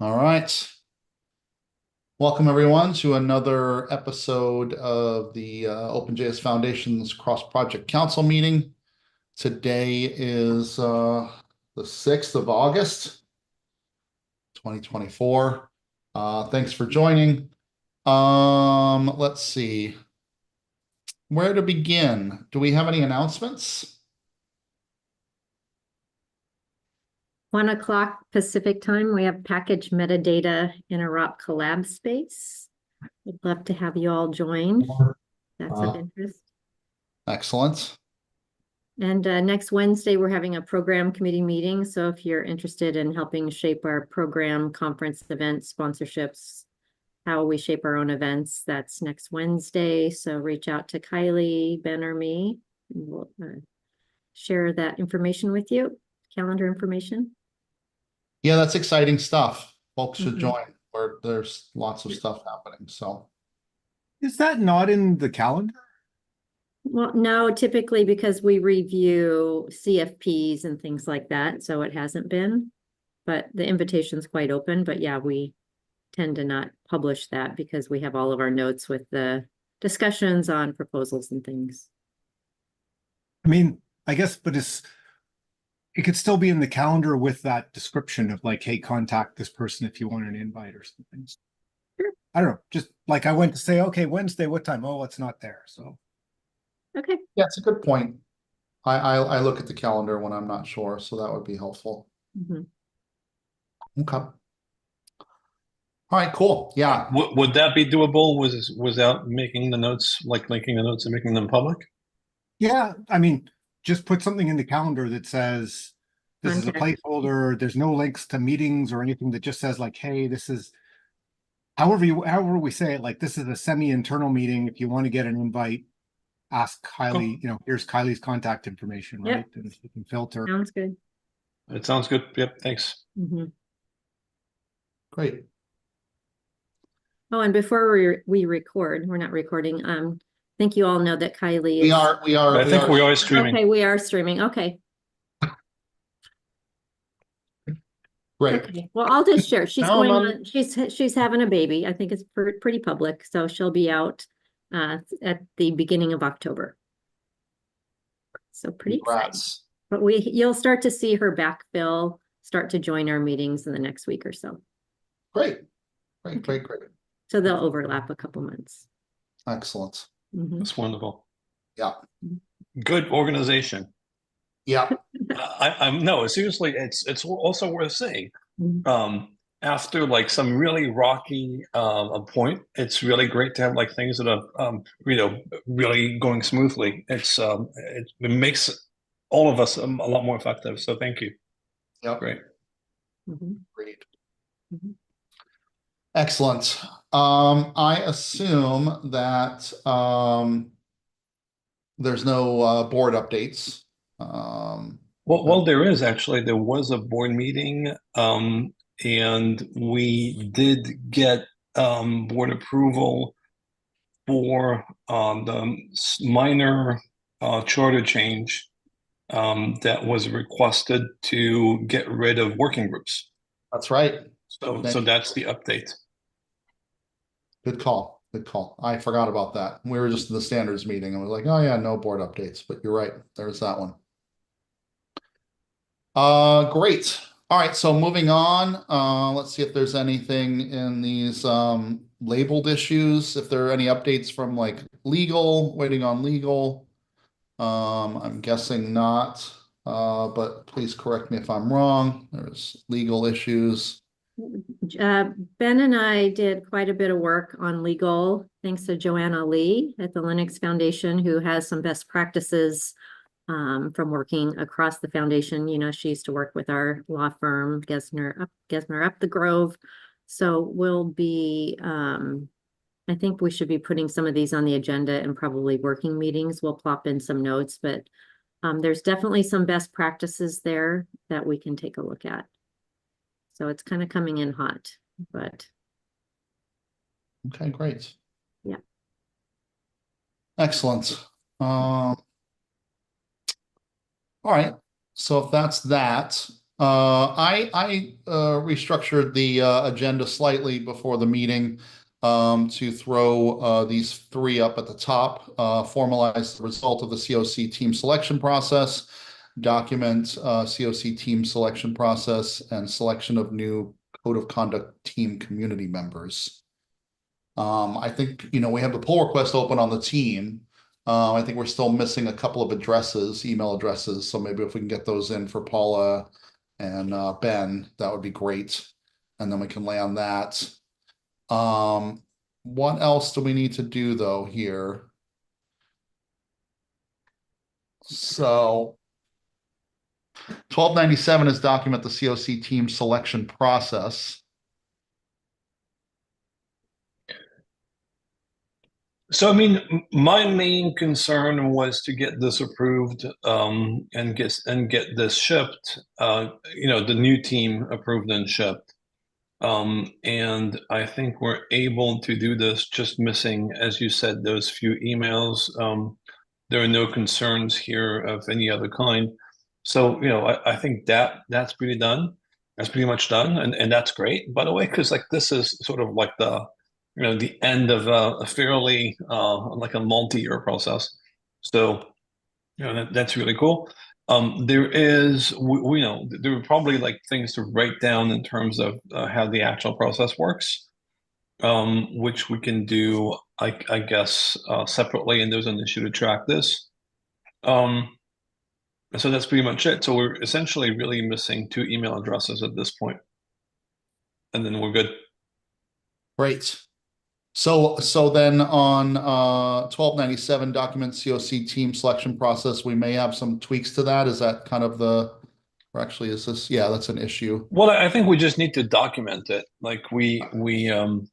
All right. Welcome, everyone, to another episode of the OpenJS Foundation's Cross Project Council meeting. Today is the 6th of August, 2024. Thanks for joining. Let's see. Where to begin? Do we have any announcements? 1 o'clock Pacific time, we have package metadata interop collab space. We'd love to have you all join. That's of interest. Excellent. And next Wednesday, we're having a program committee meeting. So if you're interested in helping shape our program, conference events, sponsorships, how we shape our own events, that's next Wednesday. So reach out to Kylie, Ben, or me, and we'll share that information with you, calendar information. Yeah, that's exciting stuff. Folks should join where there's lots of stuff happening. So, Is that not in the calendar? Well, no, typically because we review CFPs and things like that, so it hasn't been. But the invitation's quite open, but yeah, we tend to not publish that because we have all of our notes with the discussions on proposals and things. I mean, I guess, but it could still be in the calendar with that description of like, hey, contact this person if you want an invite or something. Sure. I don't know, just like I went to say, okay, Wednesday, what time? Oh, it's not there. So Okay. yeah, it's a good point. I look at the calendar when I'm not sure, so that would be helpful. Okay. All right, cool. Yeah. Would that be doable without making the notes, like linking the notes and making them public? yeah, I mean, just put something in the calendar that says this is a placeholder. There's no links to meetings or anything that just says like, hey, this is however we say it, like this is a semi-internal meeting. If you want to get an invite, ask Kylie, here's Kylie's contact information, right? Yep. And you can filter. Sounds good. It sounds good. Yep, thanks. Great. Oh, and before we record, we're not recording. I think you all know that Kylie is. We are. I think we are streaming. Okay, we are streaming. Okay. Great. Okay. Well, I'll just share. She's going on. She's having a baby. I think it's pretty public, so she'll be out at the beginning of October. So pretty exciting. But you'll start to see her backfill start to join our meetings in the next week or so. Great. So they'll overlap a couple months. Excellent. That's wonderful. Yeah. Good organization. Yeah. I'm no, seriously, it's also worth saying. After like some really rocky a point, it's really great to have like things that are really going smoothly. It makes all of us a lot more effective. So thank you. Yeah. Great. Great. Excellent. I assume that there's no board updates. Well, there is actually. There was a board meeting, and we did get board approval for the minor charter change that was requested to get rid of working groups. That's right. So that's the update. Good call. Good call. I forgot about that. We were just in the standards meeting and was like, oh yeah, no board updates, but you're right. There's that one. Great. All right, so moving on, let's see if there's anything in these labeled issues, if there are any updates from like legal, waiting on legal. I'm guessing not, but please correct me if I'm wrong. There's legal issues. Ben and I did quite a bit of work on legal, thanks to Joanna Lee at the Linux Foundation, who has some best practices from working across the foundation. You know, she used to work with our law firm, Gesner up the Grove. So we'll be, I think we should be putting some of these on the agenda and probably working meetings. We'll plop in some notes, but there's definitely some best practices there that we can take a look at. So it's kind of coming in hot, but. Okay, great. Yeah. Excellent. All right. So if that's that, I restructured the agenda slightly before the meeting to throw these three up at the top. Formalize the result of the COC team selection process, document COC team selection process, and selection of new code of conduct team community members. I think, we have the pull request open on the team. I think we're still missing a couple of addresses, email addresses. So maybe if we can get those in for Paula and Ben, that would be great. And then we can lay on that. What else do we need to do though here? So 1297 is document the COC team selection process. So, I mean, my main concern was to get this approved and get this shipped. The new team approved and shipped. And I think we're able to do this, just missing, as you said, those few emails. There are no concerns here of any other kind. So, I think that's pretty done. That's pretty much done, and that's great, by the way, because like this is sort of like the end of a fairly like a multi-year process. So, that's really cool. There are probably like things to write down in terms of how the actual process works, which we can do, I guess, separately, and there's an issue to track this. So that's pretty much it. So we're essentially really missing 2 email addresses at this point, and then we're good. Great. So then on 1297 document COC team selection process, we may have some tweaks to that. Is that kind of or actually is this, yeah, that's an issue. Well, I think we just need to document it. Like and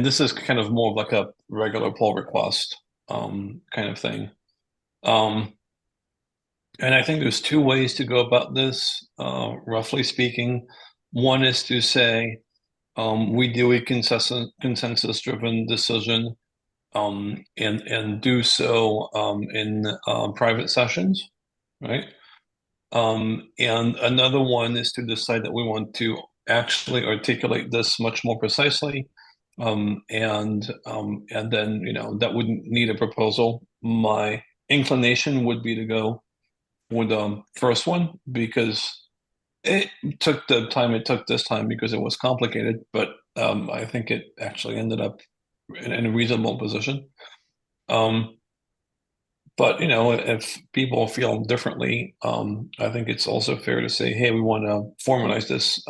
this is kind of more of like a regular pull request kind of thing. And I think there's 2 ways to go about this, roughly speaking. One is to say, we do a consensus-driven decision, and do so in private sessions, right? And another one is to decide that we want to actually articulate this much more precisely, and then that wouldn't need a proposal. My inclination would be to go with the first one, because it took the time it took this time because it was complicated, but I think it actually ended up in a reasonable position. But if people feel differently, I think it's also fair to say, hey, we want to formalize this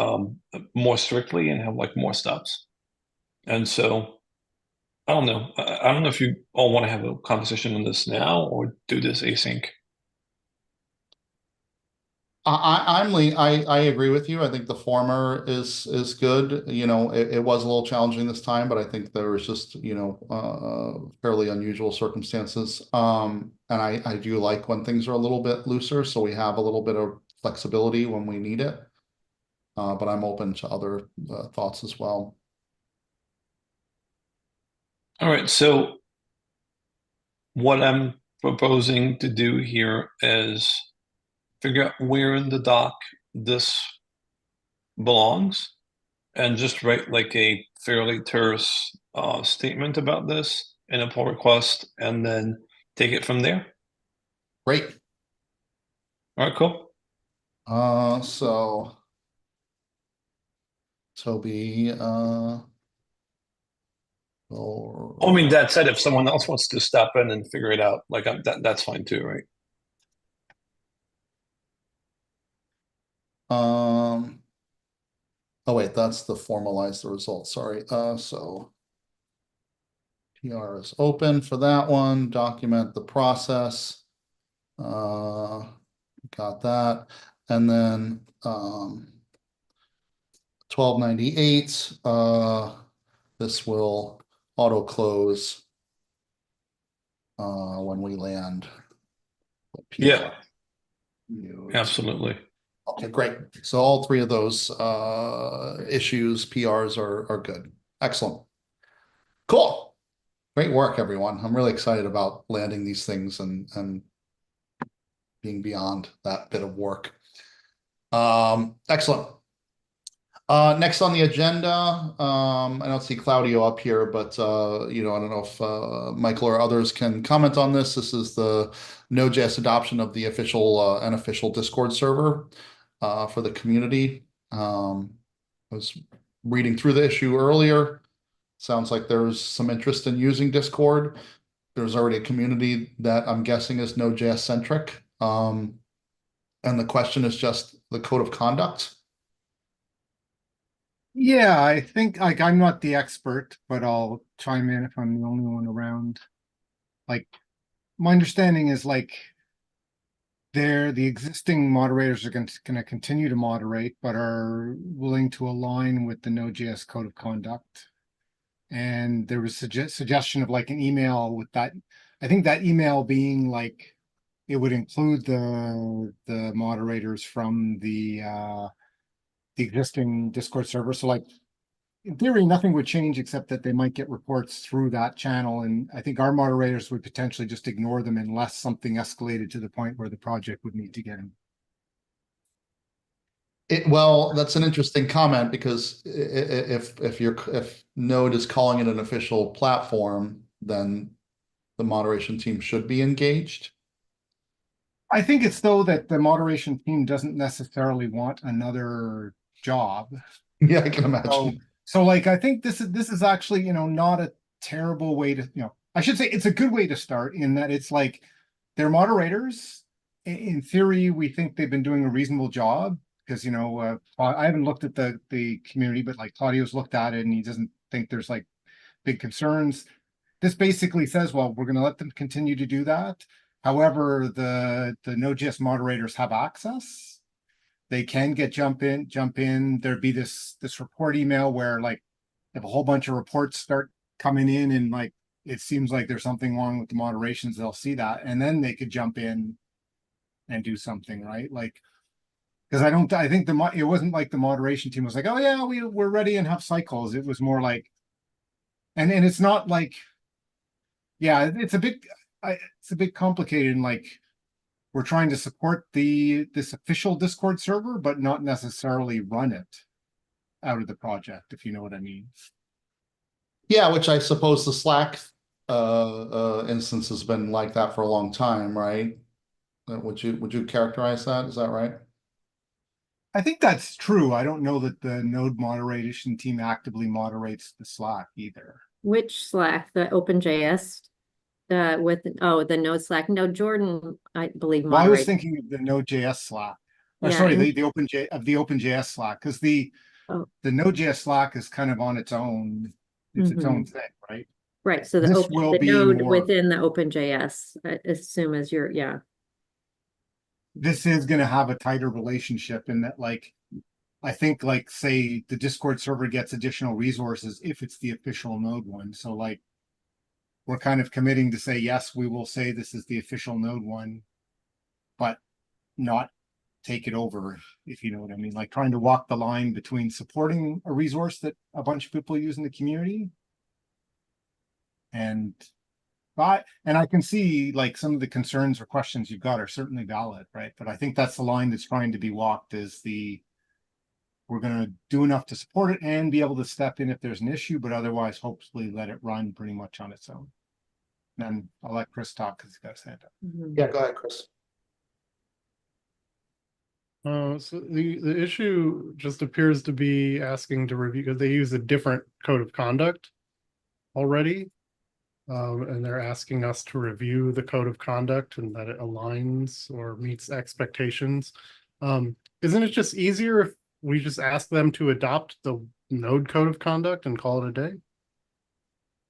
more strictly and have like more steps. And so I don't know. I don't know if you all want to have a conversation on this now or do this async. I agree with you. I think the former is good. It was a little challenging this time, but I think there was just, fairly unusual circumstances. And I do like when things are a little bit looser, so we have a little bit of flexibility when we need it. But I'm open to other thoughts as well. All right, so what I'm proposing to do here is figure out where in the doc this belongs and just write like a fairly terse statement about this in a pull request and then take it from there. Great. All right, cool. So Toby, I mean, that said, if someone else wants to step in and figure it out, like that's fine too, right? Oh wait, that's the formalize the results. Sorry. So PR is open for that one. Document the process. Got that. And then 1298. This will auto close when we land. Yeah, absolutely. Okay, great. So all 3 of those issues, PRs are good. Excellent. Cool. Great work, everyone. I'm really excited about landing these things and being beyond that bit of work. Excellent. Next on the agenda, I don't see Claudio up here, but I don't know if Michael or others can comment on this. This is the Node.js adoption of the official unofficial Discord server for the community. I was reading through the issue earlier. Sounds like there's some interest in using Discord. There's already a community that I'm guessing is Node.js centric. And the question is just the code of conduct. Yeah, I think like I'm not the expert, but I'll chime in if I'm the only one around. Like my understanding is like the existing moderators are going to continue to moderate, but are willing to align with the Node.js code of conduct. And there was suggestion of like an email with that. I think that email being like it would include the moderators from the existing Discord server. So like in theory, nothing would change except that they might get reports through that channel. And I think our moderators would potentially just ignore them unless something escalated to the point where the project would need to get them. Well, that's an interesting comment because if Node is calling it an official platform, then the moderation team should be engaged. I think it's though that the moderation team doesn't necessarily want another job. Yeah, I can imagine. So like I think this is actually, not a terrible way to, I should say it's a good way to start in that it's like they're moderators. In theory, we think they've been doing a reasonable job because, I haven't looked at the community, but like Claudio's looked at it and he doesn't think there's like big concerns. This basically says, well, we're going to let them continue to do that. However, the Node.js moderators have access. They can jump in. There'd be this report email where like if a whole bunch of reports start coming in and like it seems like there's something wrong with the moderations, they'll see that and then they could jump in and do something, right? Like because I think it wasn't like the moderation team was like, oh yeah, we're ready and have cycles. It was more like and it's not like yeah, it's a bit complicated and like we're trying to support this official Discord server, but not necessarily run it out of the project, if you know what I mean. Yeah, which I suppose the Slack instance has been like that for a long time, right? Would you characterize that? Is that right? I think that's true. I don't know that the node moderation team actively moderates the Slack either. Which Slack? The OpenJS? The Node Slack. No, Jordan, I believe. Well, I was thinking of the Node.js Slack. Or Yeah, sorry, the OpenJS Slack, because the Node.js Slack is kind of on its own. It's its own thing, right? Right. So This will be node more within the OpenJS, I assume as your this is going to have a tighter relationship in that, like, I think, like, say the Discord server gets additional resources if it's the official node one. So, like, we're kind of committing to say, yes, we will say this is the official node one, but not take it over, if you know what I mean. Like trying to walk the line between supporting a resource that a bunch of people use in the community and I can see like some of the concerns or questions you've got are certainly valid, right? But I think that's the line that's trying to be walked is we're going to do enough to support it and be able to step in if there's an issue, but otherwise hopefully let it run pretty much on its own. Then I'll let Chris talk because he's got his hand up. Yeah, go ahead, Chris. So the issue just appears to be asking to review because they use a different code of conduct already. And they're asking us to review the code of conduct and that it aligns or meets expectations. Isn't it just easier if we just ask them to adopt the node code of conduct and call it a day?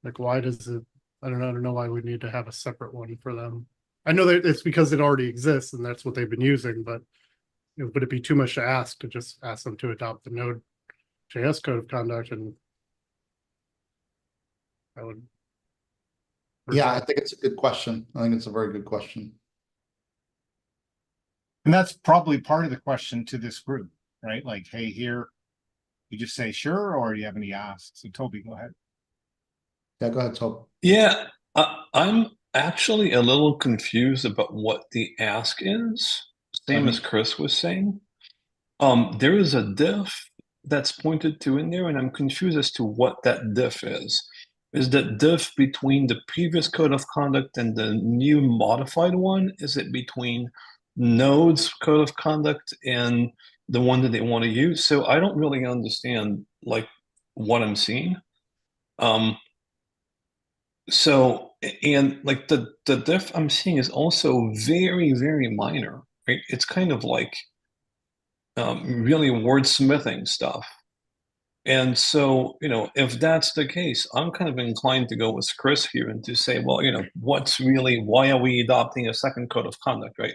Like, why does it? I don't know why we need to have a separate one for them. I know that it's because it already exists and that's what they've been using, but would it be too much to ask to just ask them to adopt the Node.js code of conduct? And I would. Yeah, I think it's a good question. I think it's a very good question. And that's probably part of the question to this group, right? Like, hey, here, you just say sure, or do you have any asks? So Toby, go ahead. Yeah, go ahead, Toby. Yeah, I'm actually a little confused about what the ask is. Same as Chris was saying. There is a diff that's pointed to in there, and I'm confused as to what that diff is. Is that diff between the previous code of conduct and the new modified one? Is it between Node's code of conduct and the one that they want to use? So I don't really understand like what I'm seeing. So and like the diff I'm seeing is also very, very minor, right? It's kind of like really wordsmithing stuff. And so, if that's the case, I'm kind of inclined to go with Chris here and to say, well, why are we adopting a second code of conduct, right?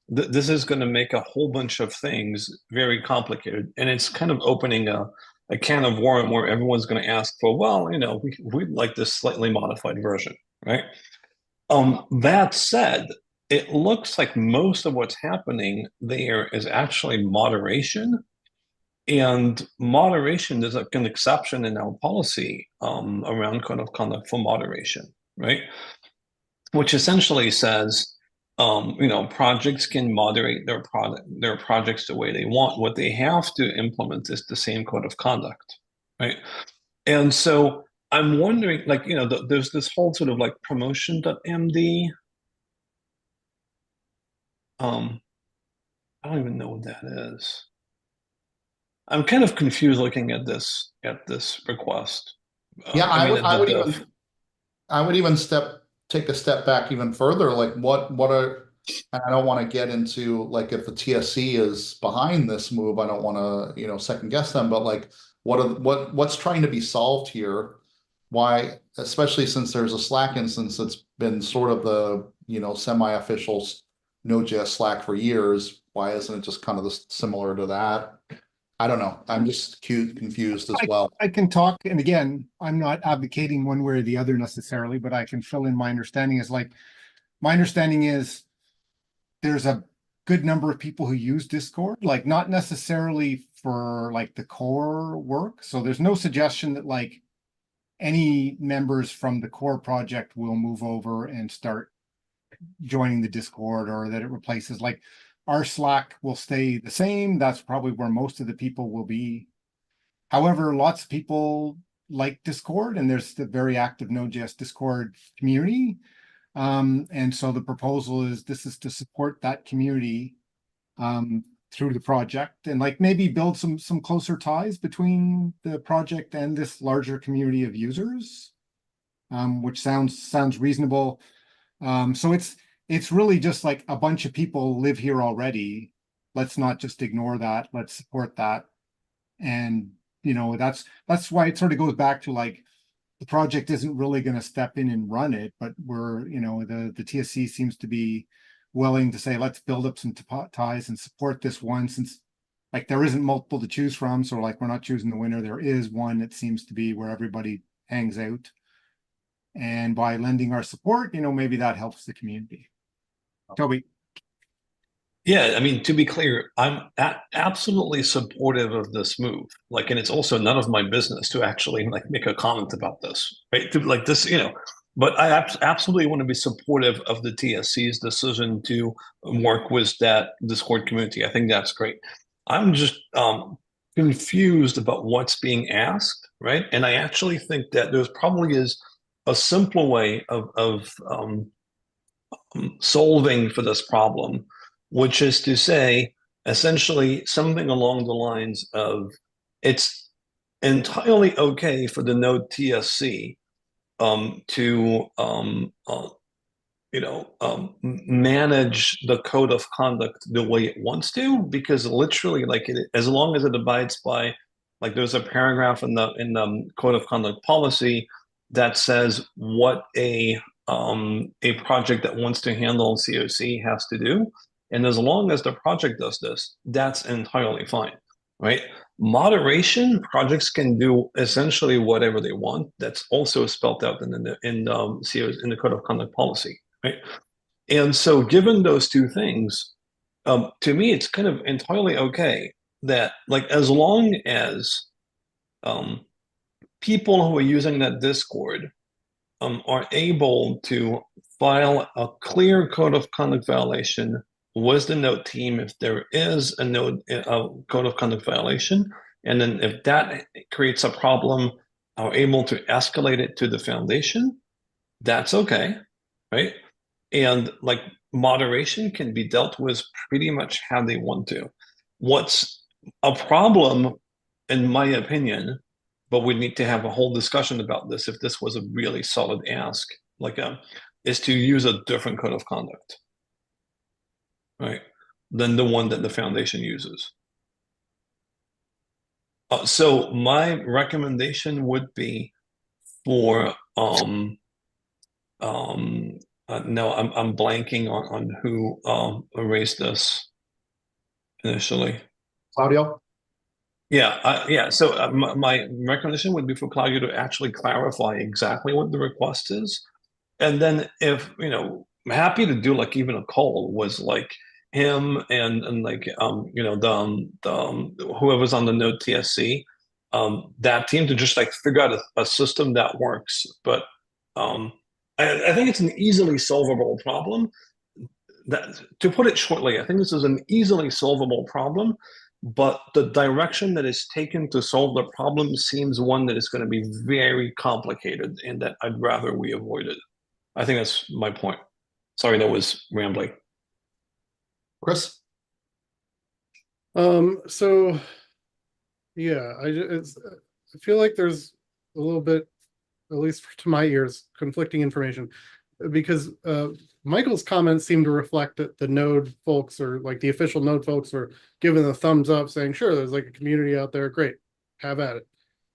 This is going to make a whole bunch of things very complicated. And it's kind of opening a can of worm where everyone's going to ask for, well, we'd like this slightly modified version, right? That said, it looks like most of what's happening there is actually moderation. And moderation, there's like an exception in our policy around code of conduct for moderation, right? Which essentially says, projects can moderate their projects the way they want. What they have to implement is the same code of conduct, right? And so I'm wondering, like, there's this whole sort of like promotion.md. I don't even know what that is. I'm kind of confused looking at this request. Yeah, I mean, I would even take a step back even further. Like what are, and I don't want to get into like if the TSC is behind this move, I don't want to, second guess them, but like what's trying to be solved here? Why, especially since there's a Slack instance that's been sort of the, semi-official Node.js Slack for years. Why isn't it just kind of similar to that? I don't know. I'm just confused as well. I can talk, and again, I'm not advocating one way or the other necessarily, but I can fill in my understanding my understanding is there's a good number of people who use Discord, like not necessarily for like the core work. So there's no suggestion that like any members from the core project will move over and start joining the Discord, or that it replaces like our Slack will stay the same. That's probably where most of the people will be. However, lots of people like Discord, and there's the very active Node.js Discord community. And so the proposal is this is to support that community through the project, and like maybe build some closer ties between the project and this larger community of users, which sounds reasonable. So it's really just like a bunch of people live here already. Let's not just ignore that. Let's support that. And that's why it sort of goes back to like the project isn't really going to step in and run it, but the TSC seems to be willing to say, let's build up some ties and support this one, since like there isn't multiple to choose from. So like we're not choosing the winner. There is one that seems to be where everybody hangs out. And by lending our support, maybe that helps the community. Toby. Yeah, I mean, to be clear, I'm absolutely supportive of this move. Like, and it's also none of my business to actually like make a comment about this, right? Like this, but I absolutely want to be supportive of the TSC's decision to work with that Discord community. I think that's great. I'm just confused about what's being asked, right? And I actually think that there's probably is a simpler way of solving for this problem, which is to say, essentially, something along the lines of it's entirely okay for the node TSC to manage the code of conduct the way it wants to, because literally, like as long as it abides by, like there's a paragraph in the code of conduct policy that says what a project that wants to handle COC has to do. And as long as the project does this, that's entirely fine, right? Moderation, projects can do essentially whatever they want. That's also spelled out in the code of conduct policy, right? And so, given those two things, to me, it's kind of entirely okay that, like, as long as people who are using that Discord are able to file a clear code of conduct violation with the node team if there is a node a code of conduct violation, and then if that creates a problem, are able to escalate it to the foundation. That's okay, right? And like moderation can be dealt with pretty much how they want to. What's a problem, in my opinion, but we need to have a whole discussion about this if this was a really solid ask, is to use a different code of conduct, right, than the one that the foundation uses. So my recommendation would be for no, I'm blanking on who erased this initially. Claudio? Yeah. So my recommendation would be for Claudio to actually clarify exactly what the request is, and then if I'm happy to do like even a call was like him and like whoever's on the Node TSC, that team to just like figure out a system that works. But I think it's an easily solvable problem. That, to put it shortly, I think this is an easily solvable problem, but the direction that is taken to solve the problem seems one that is going to be very complicated and that I'd rather we avoid it. I think that's my point. Sorry, that was rambling. Chris? So yeah, I feel like there's a little bit, at least to my ears, conflicting information, because Michael's comments seem to reflect that the Node folks, or like the official Node folks, are giving the thumbs up, saying, sure, there's like a community out there, great, have at it.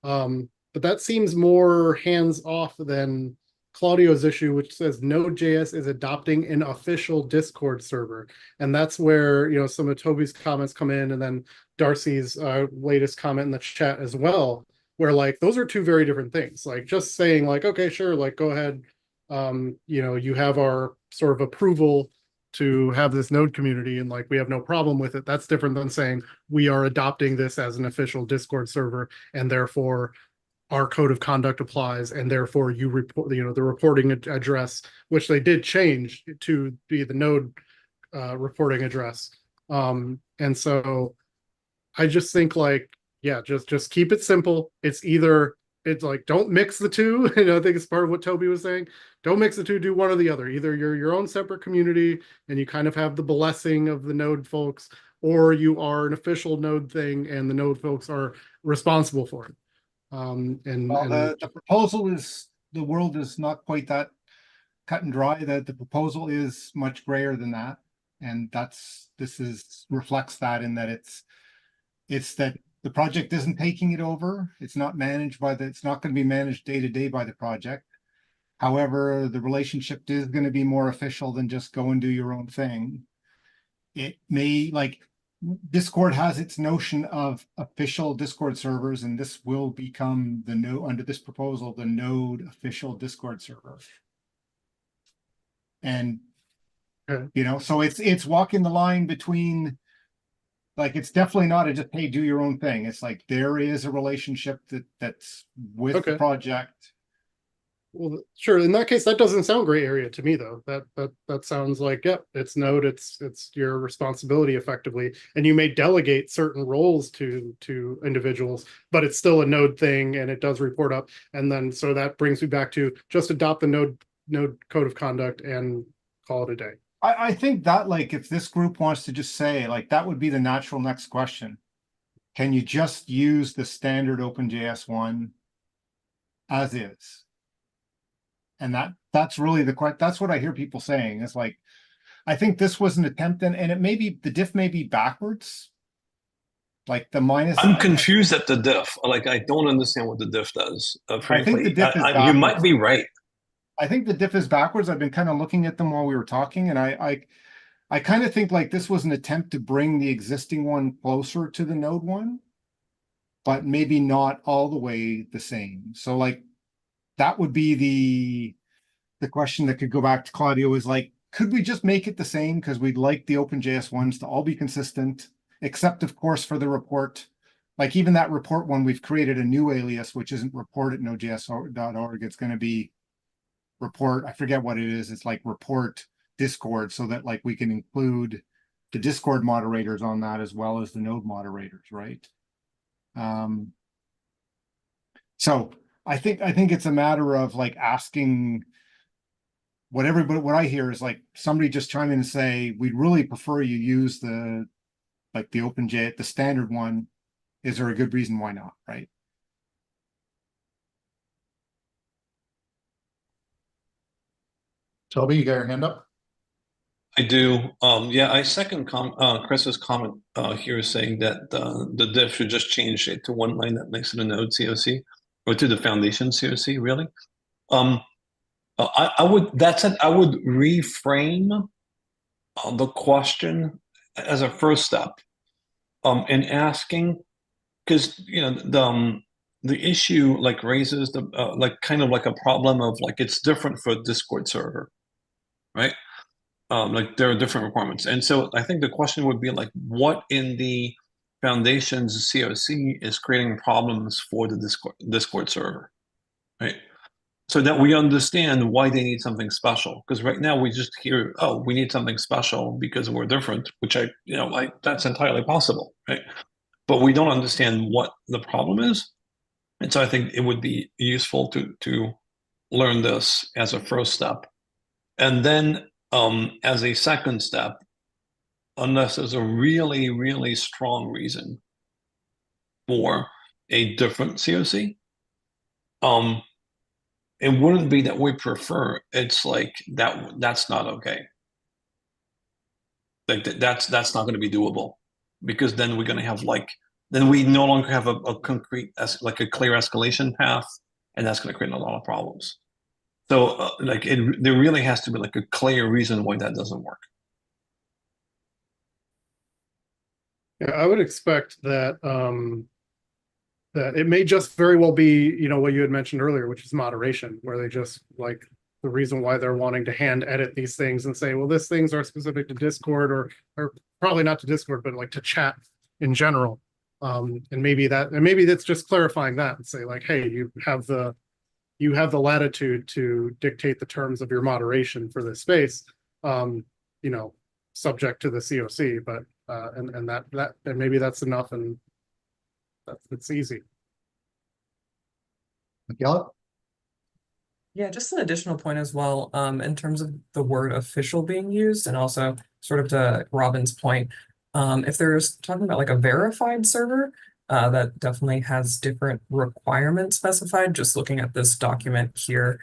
But that seems more hands off than Claudio's issue, which says Node.js is adopting an official Discord server. And that's where, some of Toby's comments come in, and then Darcy's latest comment in the chat as well, where like those are two very different things. Like just saying like, okay, sure, like go ahead, you have our sort of approval to have this node community and like we have no problem with it. That's different than saying we are adopting this as an official Discord server and therefore our code of conduct applies, and therefore you report, the reporting address, which they did change to be the node reporting address. And so I just think like, yeah, just keep it simple. It's like, don't mix the two. I think it's part of what Toby was saying. Don't mix the two, do one or the other. Either you're your own separate community and you kind of have the blessing of the node folks, or you are an official node thing and the node folks are responsible for it. The proposal is, the world is not quite that cut and dry. That the proposal is much grayer than that, and reflects that in that it's that the project isn't taking it over. It's not managed it's not going to be managed day to day by the project. However, the relationship is going to be more official than just go and do your own thing. It may, like, Discord has its notion of official Discord servers, and this will become the node under this proposal, the node official Discord server. And so it's walking the line between, like, it's definitely not a just, hey, do your own thing. It's like there is a relationship that's with the project. Well, sure. In that case, that doesn't sound gray area to me, though. That sounds like, yep, it's node. It's your responsibility effectively, and you may delegate certain roles to individuals, but it's still a node thing, and it does report up. And then so that brings me back to just adopt the node code of conduct and call it a day. I think that, like, if this group wants to just say, like, that would be the natural next question. Can you just use the standard OpenJS one as is? And that's really that's what I hear people saying. It's like, I think this was an attempt, and it may be, the diff may be backwards. Like the minus. I'm confused at the diff. Like, I don't understand what the diff does. Frankly, I think the diff is you might be right. I think the diff is backwards. I've been kind of looking at them while we were talking, and I kind of think like this was an attempt to bring the existing one closer to the node one, but maybe not all the way the same. So like, that would be the question that could go back to Claudio, is like, could we just make it the same? Because we'd like the OpenJS ones to all be consistent, except of course for the report. Like even that report one, we've created a new alias, which isn't report at nodejs.org. It's going to be report, I forget what it is. It's like report Discord, so that like we can include the Discord moderators on that as well as the node moderators, right? So I think it's a matter of like asking what I hear is like somebody just chime in and say, we'd really prefer you use the OpenJS, the standard one. Is there a good reason why not, right? Toby, you got your hand up? I do. Yeah, I second Chris's comment here saying that the diff should just change it to one line that makes it a node COC or to the foundation COC, really. I would, that said, I would reframe the question as a first step in asking, because the issue like raises the like kind of like a problem of like it's different for a Discord server, right? Like there are different requirements. And so I think the question would be like, what in the foundation's COC is creating problems for the Discord server, right? So that we understand why they need something special. Because right now we just hear, oh, we need something special because we're different, which like that's entirely possible, right? But we don't understand what the problem is. And so I think it would be useful to learn this as a first step. And then as a second step, unless there's a really, really strong reason for a different COC, it wouldn't be that we prefer. It's like that's not okay. Like that's not going to be doable, because then we're going to have then we no longer have a concrete like a clear escalation path, and that's going to create a lot of problems. So there really has to be like a clear reason why that doesn't work. Yeah, I would expect that that it may just very well be, what you had mentioned earlier, which is moderation, where they just like the reason why they're wanting to hand edit these things and say, well, these things are specific to Discord or probably not to Discord, but like to chat in general. And maybe that's just clarifying that and say like, hey, you have the latitude to dictate the terms of your moderation for this space, subject to the COC, but and maybe that's enough, and it's easy. Miguel? Yeah, just an additional point as well, in terms of the word official being used, and also sort of to Robin's point, if there's talking about like a verified server, that definitely has different requirements specified, just looking at this document here,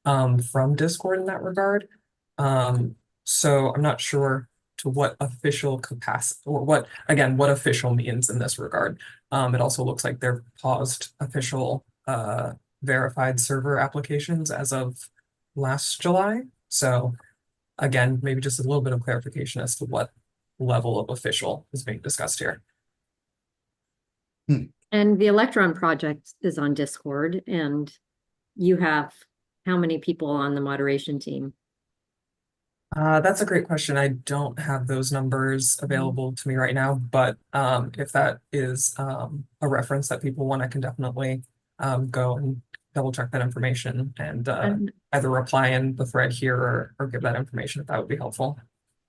from Discord in that regard. So I'm not sure to what official capacity, or what official means in this regard. It also looks like they've paused official verified server applications as of last July. So again, maybe just a little bit of clarification as to what level of official is being discussed here. And the Electron project is on Discord, and you have how many people on the moderation team? That's a great question. I don't have those numbers available to me right now, but if that is a reference that people want, I can definitely go and double check that information and either reply in the thread here or give that information if that would be helpful.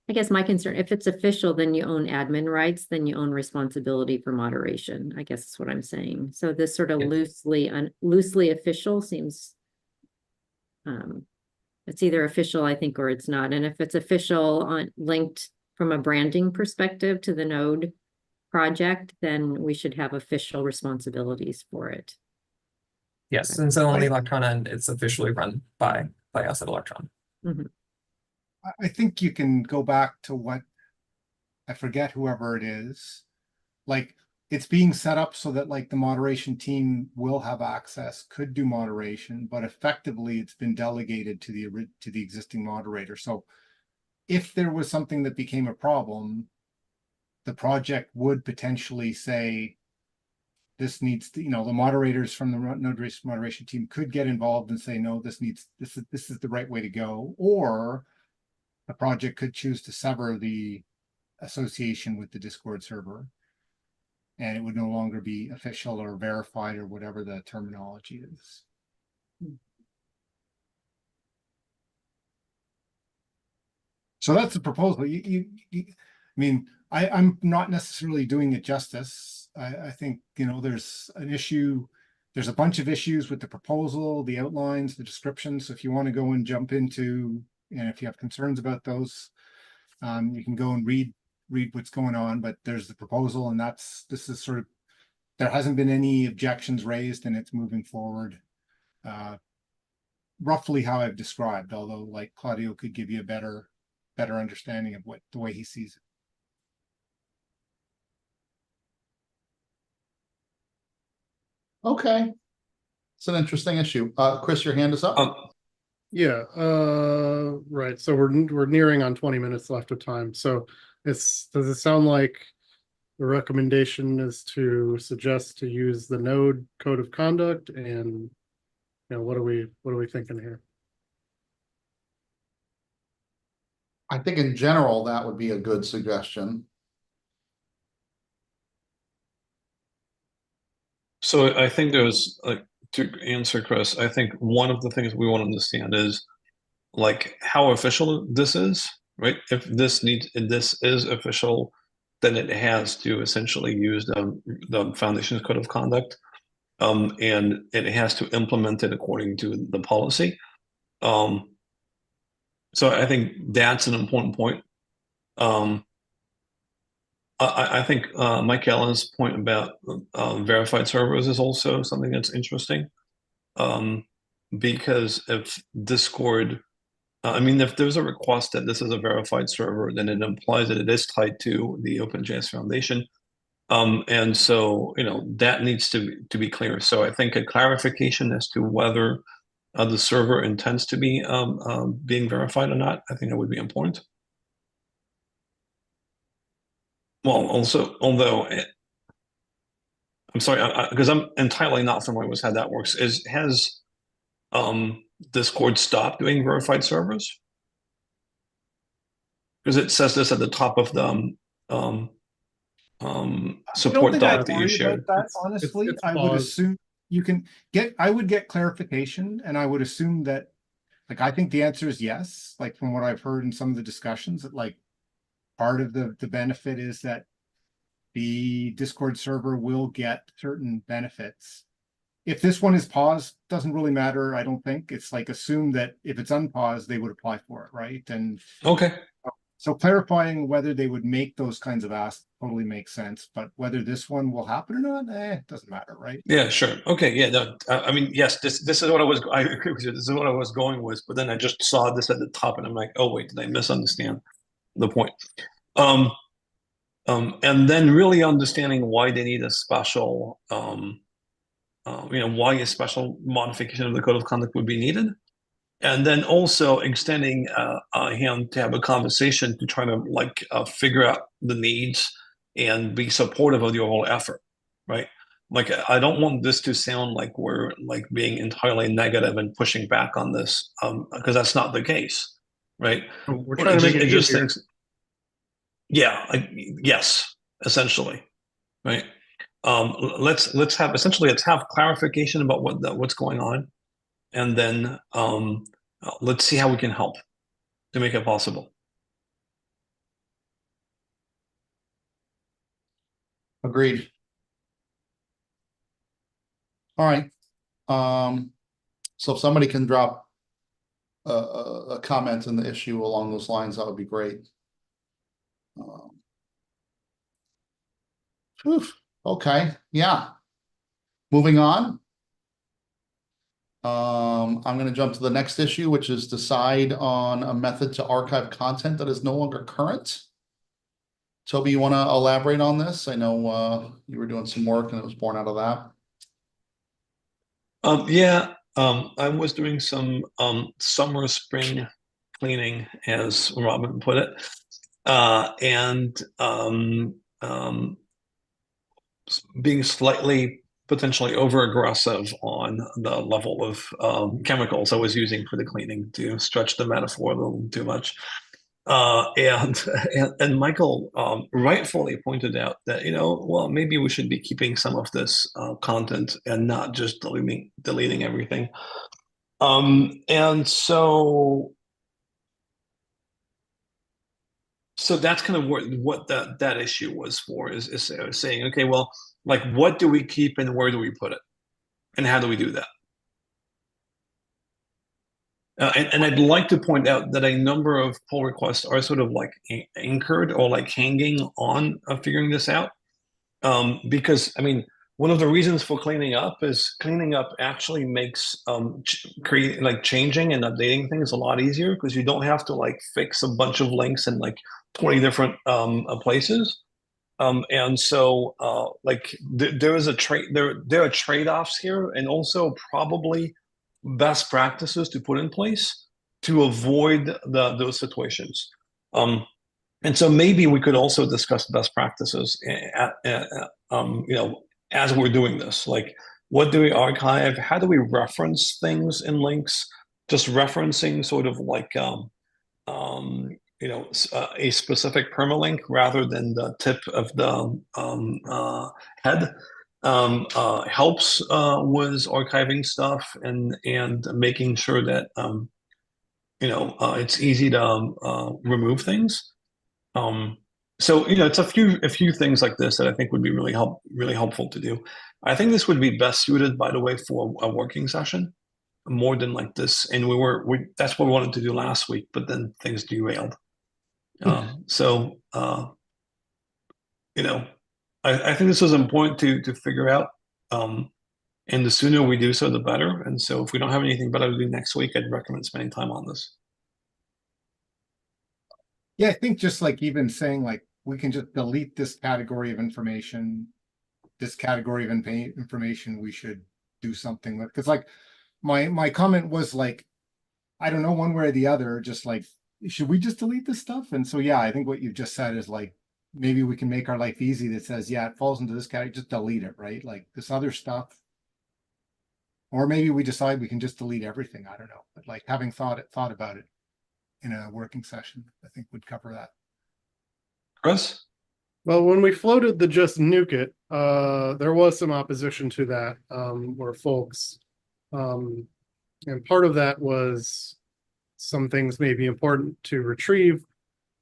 I guess my concern, if it's official, then you own admin rights, then you own responsibility for moderation. I guess that's what I'm saying. So this sort of loosely official seems, it's either official, I think, or it's not. And if it's official linked from a branding perspective to the node project, then we should have official responsibilities for it. Yes, and so on the Electron end, it's officially run by us at Electron. Mm-hmm. I think you can go back to what, I forget whoever it is, like it's being set up so that like the moderation team will have access, could do moderation, but effectively it's been delegated to the existing moderator. So if there was something that became a problem, the project would potentially say, this needs to, the moderators from the node moderation team could get involved and say, no, this is the right way to go. Or the project could choose to sever the association with the Discord server, and it would no longer be official or verified or whatever the terminology is. So that's the proposal. mean, I'm not necessarily doing it justice. I think, you know, there's an issue, there's a bunch of issues with the proposal, the outlines, the description. So if you want to go and jump into, and if you have concerns about those, you can go and read what's going on, but there's the proposal, and this is sort of, there hasn't been any objections raised, and it's moving forward. Roughly how I've described, although like Claudio could give you a better understanding of the way he sees it. Okay. It's an interesting issue. Chris, your hand is up. Yeah, right. So we're nearing on 20 minutes left of time. So does it sound like the recommendation is to suggest to use the Node code of conduct, and what are we thinking here? I think in general that would be a good suggestion. So I think there's like, to answer Chris, I think one of the things we want to understand is like how official this is, right? If this is official, then it has to essentially use the Foundation's code of conduct, and it has to implement it according to the policy. So I think that's an important point. I think Mike Allen's point about verified servers is also something that's interesting, because if Discord, I mean, if there's a request that this is a verified server, then it implies that it is tied to the OpenJS Foundation, and so that needs to be clear. So I think a clarification as to whether the server intends to be being verified or not, I think that would be important. Well, also, although I'm sorry, because I'm entirely not familiar with how that works. Has Discord stopped doing verified servers? Because it says this at the top of the support doc that you shared. That, honestly, I would assume you can get. I would get clarification, and I would assume that, like, I think the answer is yes. Like from what I've heard in some of the discussions, that like part of the benefit is that the Discord server will get certain benefits. If this one is paused, doesn't really matter. I don't think. It's like assume that if it's unpaused, they would apply for it, right? And okay. So clarifying whether they would make those kinds of asks totally makes sense, but whether this one will happen or not, it doesn't matter, right? Yeah, sure. Okay, yeah. No, I mean, yes. This is what I agree with you. This is what I was going with, but then I just saw this at the top, and I'm like, oh wait, did I misunderstand the point? And then really understanding why they need a special, why a special modification of the code of conduct would be needed. And then also extending him to have a conversation to try to like figure out the needs and be supportive of the overall effort, right? Like I don't want this to sound like we're like being entirely negative and pushing back on this, because that's not the case, right? We're trying to make it easier. Yes, essentially, right? Let's have clarification about what's going on, and then let's see how we can help to make it possible. Agreed. All right. So if somebody can drop a comment in the issue along those lines, that would be great. Okay, yeah. Moving on. I'm going to jump to the next issue, which is decide on a method to archive content that is no longer current. Toby, you want to elaborate on this? I know you were doing some work and it was born out of that. I was doing some summer spring cleaning, as Robin put it, and being slightly potentially over aggressive on the level of chemicals I was using for the cleaning, to stretch the metaphor a little too much. And Michael rightfully pointed out that, well, maybe we should be keeping some of this content and not just deleting everything. And so So that's kind of what that issue was for, is saying, okay, well, like, what do we keep and where do we put it, and how do we do that? And I'd like to point out that a number of pull requests are sort of like anchored or like hanging on figuring this out. Because I mean, one of the reasons for cleaning up is cleaning up actually makes create like changing and updating things a lot easier, because you don't have to like fix a bunch of links in like 20 different places. And so like there is a there are trade-offs here, and also probably best practices to put in place to avoid those situations. And so maybe we could also discuss best practices you know, as we're doing this. Like, what do we archive? How do we reference things in links? Just referencing sort of like you know, a specific permalink rather than the tip of the head helps with archiving stuff and making sure that you know, it's easy to remove things. So you know, it's a few things like this that I think would be really helpful to do. I think this would be best suited, by the way, for a working session more than like this. And we that's what we wanted to do last week, but then things derailed. So you know, I think this is important to figure out. And the sooner we do so, the better. And so if we don't have anything better to do next week, I'd recommend spending time on this. Yeah, I think just like even saying like we can just delete this category of information, this category of information we should do something with. Because like my comment was like, I don't know, one way or the other, just like, should we just delete this stuff? And so yeah, I think what you just said is like, maybe we can make our life easy that says, yeah, it falls into this category, just delete it, right? Like this other stuff. Or maybe we decide we can just delete everything. I don't know. But like having thought about it in a working session, I think would cover that. Chris? Well, when we floated the just nuke it, there was some opposition to that, where folks, and part of that was some things may be important to retrieve.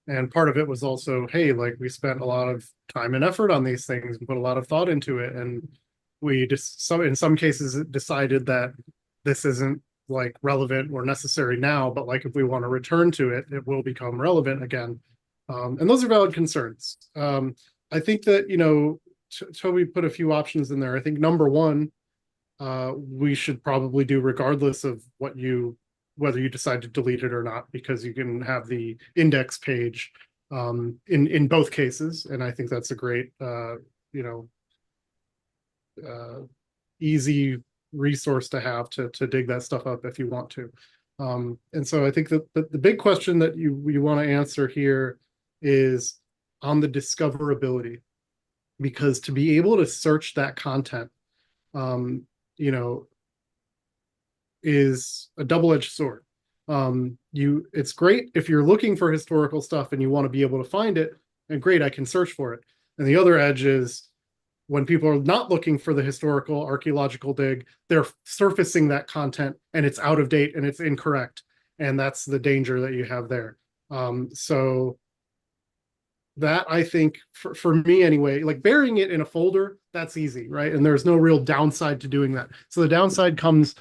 And part of it was also, hey, like we spent a lot of time and effort on these things and put a lot of thought into it. And we just in some cases decided that this isn't like relevant or necessary now, but like if we want to return to it, it will become relevant again. And those are valid concerns. I think that, you know, Toby put a few options in there. I think number one, we should probably do regardless of whether you decide to delete it or not, because you can have the index page in both cases. And I think that's a great, you know, easy resource to have to dig that stuff up if you want to. And so I think that the big question that you want to answer here is on the discoverability, because to be able to search that content, you know, is a double-edged sword. It's great if you're looking for historical stuff and you want to be able to find it, and great, I can search for it. And the other edge is when people are not looking for the historical archaeological dig, they're surfacing that content and it's out of date and it's incorrect. And that's the danger that you have there. So that, I think, for me anyway, like burying it in a folder, that's easy, right? And there's no real downside to doing that. So the downside comes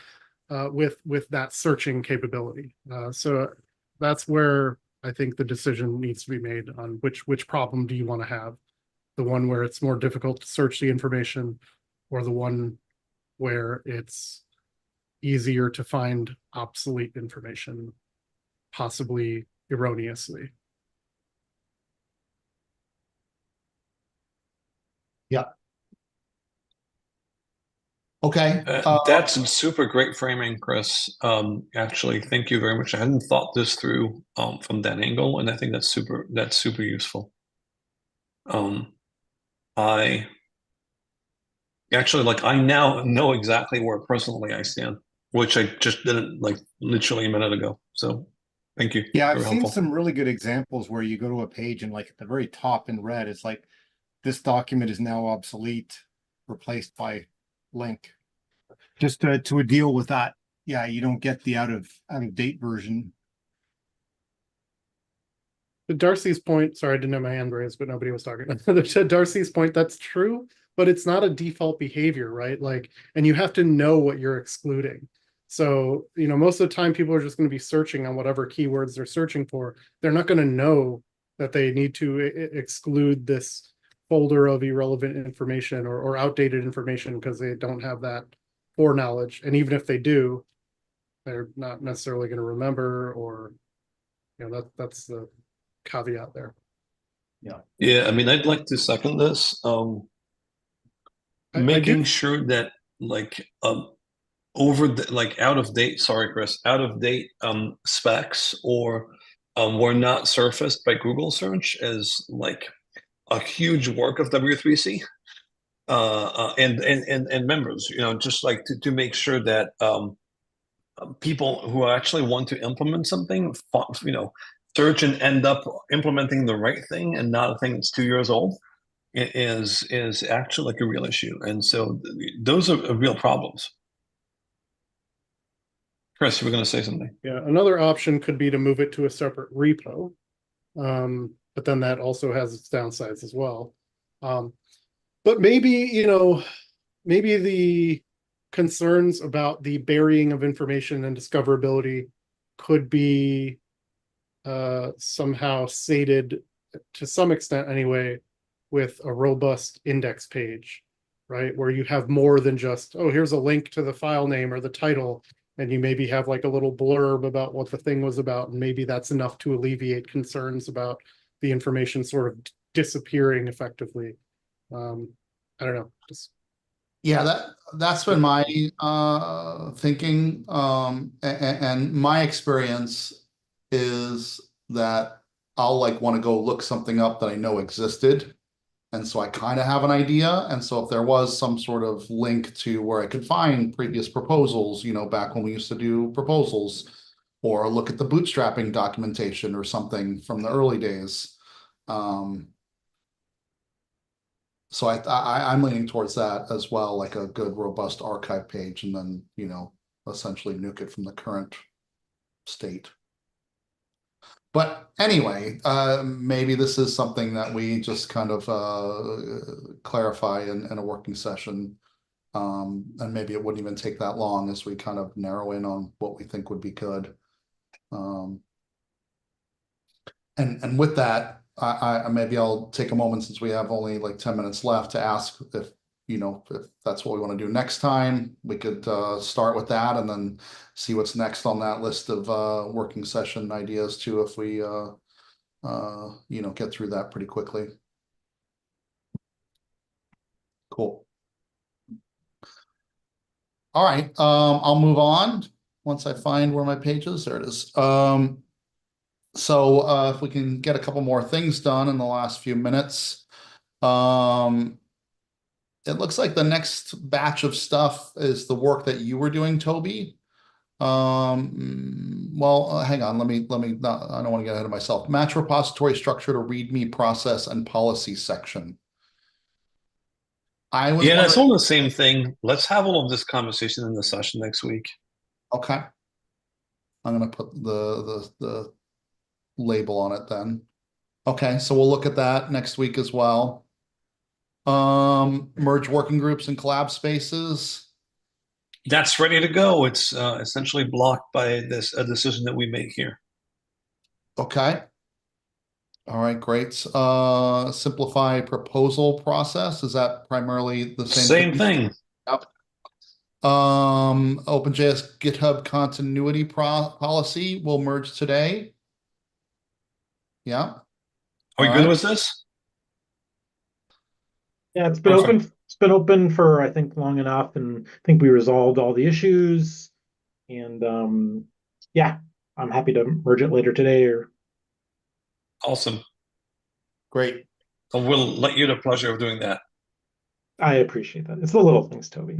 with that searching capability. So that's where I think the decision needs to be made on which problem do you want to have. The one where it's more difficult to search the information, or the one where it's easier to find obsolete information, possibly erroneously. Yeah. Okay. That's some super great framing, Chris. Actually, thank you very much. I hadn't thought this through from that angle, and I think that's super useful. I actually, like, I now know exactly where personally I stand, which I just didn't, like, literally a minute ago. So thank you. Yeah, I've Very seen helpful. some really good examples where you go to a page and like at the very top in red, it's like this document is now obsolete, replaced by link. Just to deal with that. Yeah, you don't get the out of date version. Darcy's point, sorry, I didn't have my hand raised, but nobody was talking. To Darcy's point, that's true, but it's not a default behavior, right? Like, and you have to know what you're excluding. So, most of the time people are just going to be searching on whatever keywords they're searching for. They're not going to know that they need to exclude this folder of irrelevant information or outdated information because they don't have that foreknowledge. And even if they do, they're not necessarily going to remember, or that's the caveat there. Yeah, I mean, I'd like to second this. I Making do. sure that over the out of date, sorry, Chris, out of date specs or were not surfaced by Google search is like a huge work of W3C and members, just like to make sure that people who actually want to implement something, search and end up implementing the right thing and not a thing that's 2 years old is actually like a real issue. And so those are real problems. Chris, you were going to say something. Yeah, another option could be to move it to a separate repo. But then that also has its downsides as well. But maybe, maybe the concerns about the burying of information and discoverability could be somehow sated to some extent anyway with a robust index page, right? Where you have more than just, oh, here's a link to the file name or the title, and you maybe have like a little blurb about what the thing was about, and maybe that's enough to alleviate concerns about the information sort of disappearing effectively. I don't know. Yeah, that's been my thinking. And my experience is that I'll want to go look something up that I know existed. And so I kind of have an idea. And so if there was some sort of link to where I could find previous proposals, back when we used to do proposals, or look at the bootstrapping documentation or something from the early days. So I'm leaning towards that as well, like a good robust archive page, and then, essentially nuke it from the current state. But anyway, maybe this is something that we just kind of clarify in a working session. And maybe it wouldn't even take that long as we kind of narrow in on what we think would be good. And with that, I maybe I'll take a moment, since we have only 10 minutes left, to ask if that's what we want to do next time. We could start with that and then see what's next on that list of working session ideas too, if we get through that pretty quickly. Cool. All right, I'll move on once I find where my page is. There it is. So if we can get a couple more things done in the last few minutes. It looks like the next batch of stuff is the work that you were doing, Toby. Well, hang on, let me not, I don't want to get ahead of myself. Match repository structure to README process and policy section. Yeah, that's all the same thing. Let's have all of this conversation in the session next week. Okay. I'm going to put the label on it then. Okay, so we'll look at that next week as well. Merge working groups and collab spaces. That's ready to go. It's essentially blocked by a decision that we make here. Okay. All right, great. Simplify proposal process. Is that primarily the same thing? Yep. OpenJS GitHub continuity policy will merge today. Yeah. Are we good with this? Yeah, it's been open. It's been open for, I think, long enough, and I think we resolved all the issues. And yeah, I'm happy to merge it later today. Or awesome, great. So we'll let you the pleasure of doing that. I appreciate that. It's the little things, Toby.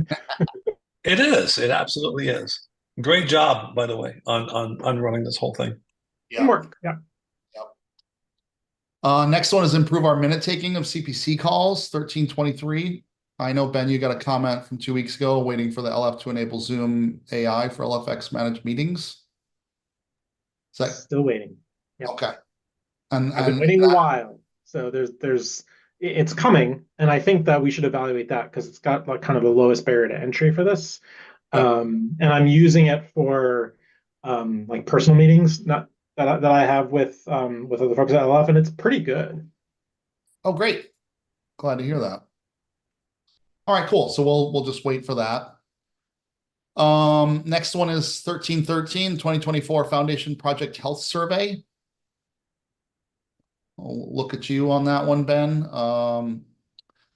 It is. It absolutely is. Great job, by the way, on running this whole thing. Yeah. Good work. Yeah. Next one is improve our minute taking of CPC calls, 1323. I know, Ben, you got a comment from 2 weeks ago, waiting for the LF to enable Zoom AI for LFX managed meetings. Is that still waiting? Yep. Okay. I've been and waiting a while. So it's coming, and I think that we should evaluate that because it's got like kind of the lowest barrier to entry for this. Yep. And I'm using it for like personal meetings, not that I have with other folks at LF, and it's pretty good. Oh, great. Glad to hear that. All right, cool. So we'll just wait for that. Next one is 2024 Foundation Project Health Survey. I'll look at you on that one, Ben.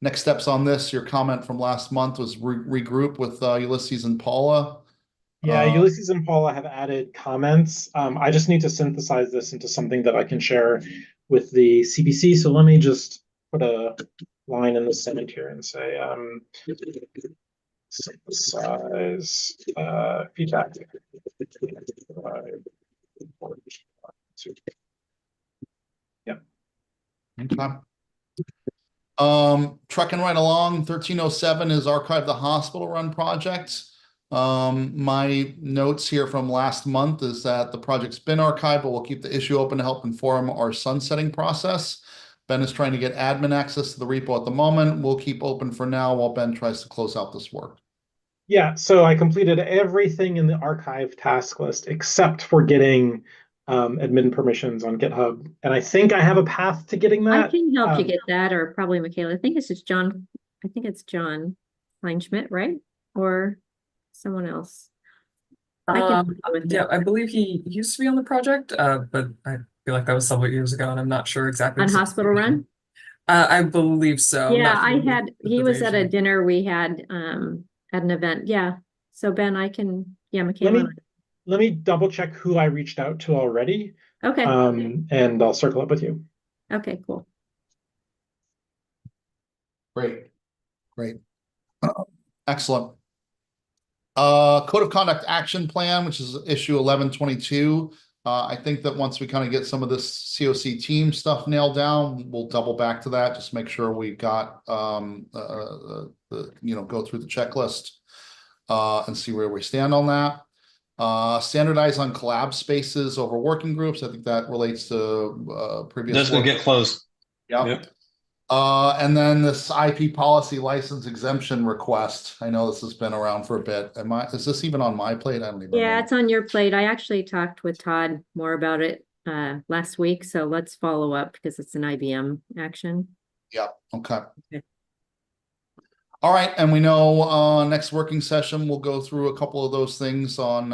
Next steps on this, your comment from last month was regroup with Ulysses and Paula. Yeah, Ulysses and Paula have added comments. I just need to synthesize this into something that I can share with the CPC. So let me just put a line in the sentence here and say synthesize feedback. Yeah. Okay. Trucking right along, 1307 is Archive the Hospital Run project. My notes here from last month is that the project's been archived, but we'll keep the issue open to help inform our sunsetting process. Ben is trying to get admin access to the repo at the moment. We'll keep open for now while Ben tries to close out this work. Yeah, so I completed everything in the archive task list except for getting admin permissions on GitHub. And I think I have a path to getting I that. can help you get that, or probably Michaela. I think it's just John. I think it's John Kleinschmidt, right? Or someone else. I can help you with Yeah, it. I believe he used to be on the project, but I feel like that was several years ago, and I'm not sure exactly. On Hospital Run? I believe so. Yeah, Not I familiar had, with he the was at a version. dinner we had at an event. Yeah. So Ben, I can, yeah, Let Michaela. me double check who I reached out to already. Okay. And I'll circle up with you. Okay, cool. Great. Great. Excellent. Code of Conduct Action Plan, which is issue 1122. I think that once we kind of get some of this COC team stuff nailed down, we'll double back to that. Just make sure we got go through the checklist and see where we stand on that. Standardize on collab spaces over working groups. I think that relates to previous That's gonna work. get closed. Yep. And then this IP policy license exemption request. I know this has been around for a bit. Is this even on my plate? I don't even Yeah, remember. it's on your plate. I actually talked with Todd more about it last week. So let's follow up because it's an IBM action. Yeah, okay. Okay. All right, and we know next working session we'll go through a couple of those things on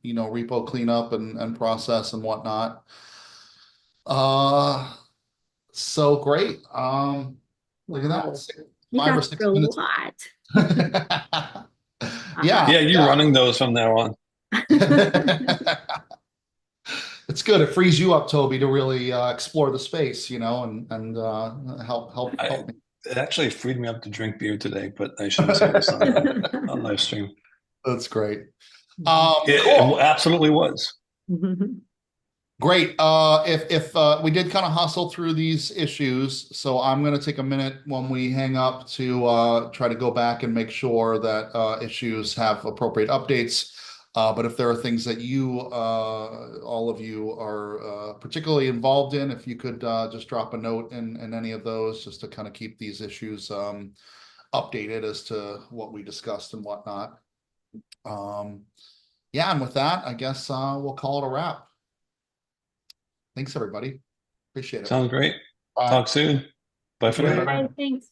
repo cleanup and process and whatnot. So great. Look at Wow. that. You 5 or got 6 through a minutes. lot. Yeah. Yeah, you're running those from now on. It's good. It frees you up, Toby, to really explore the space, and help me. It actually freed me up to drink beer today, but I shouldn't say this on live stream. That's great. It Cool. absolutely was. Great. If we did kind of hustle through these issues, so I'm going to take a minute when we hang up to try to go back and make sure that issues have appropriate updates. But if there are things that all of you are particularly involved in, if you could just drop a note in any of those, just to kind of keep these issues updated as to what we discussed and whatnot. Yeah, and with that, I guess we'll call it a wrap. Thanks, everybody. Appreciate it. Sounds great. Bye. Talk soon. Bye for now. Bye, thanks.